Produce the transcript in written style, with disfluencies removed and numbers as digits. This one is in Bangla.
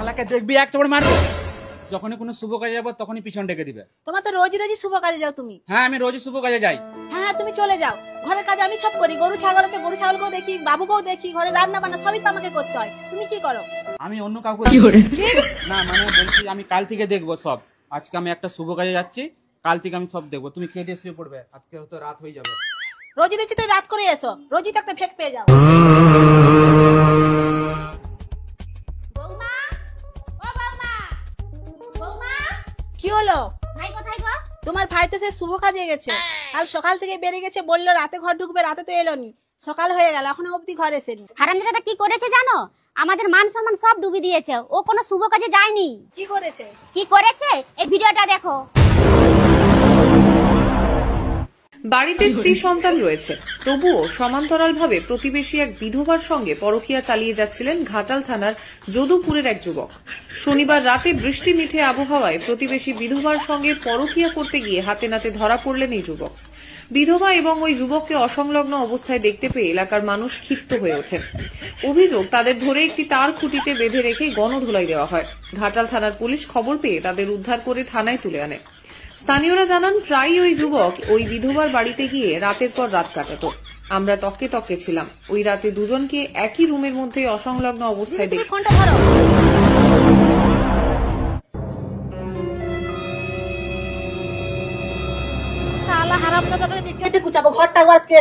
শালাকে দেখবি এক চড় মারবো। যখনই কোনো শুভ কাজে যাবো তখনই পিছন ডেকে দিবে। তোমার তো রোজই রোজই শুভ কাজে যাও তুমি। হ্যাঁ আমি রোজই শুভ কাজে যাই। হ্যাঁ তুমি চলে যাও, ঘরের কাজ আমি সব করি। গরু ছাগল আছে, গরু ছাগলকেও দেখি, বাবুকেও দেখি, ঘরে রান্না বান্না সবই তো আমাকে করতে হয়। তুমি কি করো? আমি অন্য কাউকে না মানে বলছি আমি কাল থেকে দেখবো সব। আজকে আমি একটা শুভ কাজে যাচ্ছি, কাল থেকে আমি সব দেখবো। তুমি খেয়ে দিয়ে শুয়ে পড়বে, আজকে হয়তো রাত হয়ে যাবে। রোজই রোজই তো রাত করে এসো, রোজই তো একটা ফেক পেয়ে যাও। বৌমা, ও বৌমা, বৌমা, কি হলো? ভাই কোথায় গো? তোমার ভাই তো সে শুভ কাজে গেছে, কাল সকাল থেকে বেরিয়ে গেছে, বললো রাতে ঘর ঢুকবে, রাতে তো এলোনি। সকাল হয়ে গেল, এখনো অবধি ঘর এসেনি। হারামজাদা কি করেছে জানো? আমাদের মান সম্মান সব ডুবি দিয়েছে। ও কোনো শুভ কাজে যায়নি। কি করেছে? কি করেছে এই ভিডিওটা দেখো। বাড়িতে স্ত্রী সন্তান রয়েছে, তবুও সমান্তরালভাবে প্রতিবেশী এক বিধবার সঙ্গে পরকীয়া চালিয়ে যাচ্ছিলেন ঘাটাল থানার যদুপুরের এক যুবক। শনিবার রাতে বৃষ্টি মিঠে আবহাওয়ায় প্রতিবেশী বিধবার সঙ্গে পরকীয়া করতে গিয়ে হাতে নাতে ধরা পড়লেন এই যুবক। বিধবা এবং ওই যুবককে অসংলগ্ন অবস্থায় দেখতে পেয়ে এলাকার মানুষ ক্ষিপ্ত হয়ে ওঠেন। অভিযোগ, তাদের ধরে একটি তার খুঁটিতে বেঁধে রেখে গণধোলাই দেওয়া হয়। ঘাটাল থানার পুলিশ খবর পেয়ে তাদের উদ্ধার করে থানায় তুলে আনে। স্থানীয়রা জানান, প্রায়ই ওই যুবক ওই বিধবার বাড়িতে গিয়ে রাতের পর রাত কাটাত। আমরা তককে তককে ছিলাম। ওই রাতে দুজনকে একই রুমের মধ্যে অসংলগ্ন অবস্থায় তুমি দেখি। ফোনটা ধরো। শালা হারামজাদা করে যে কেটে কুচাবো ঘরটা আজকে।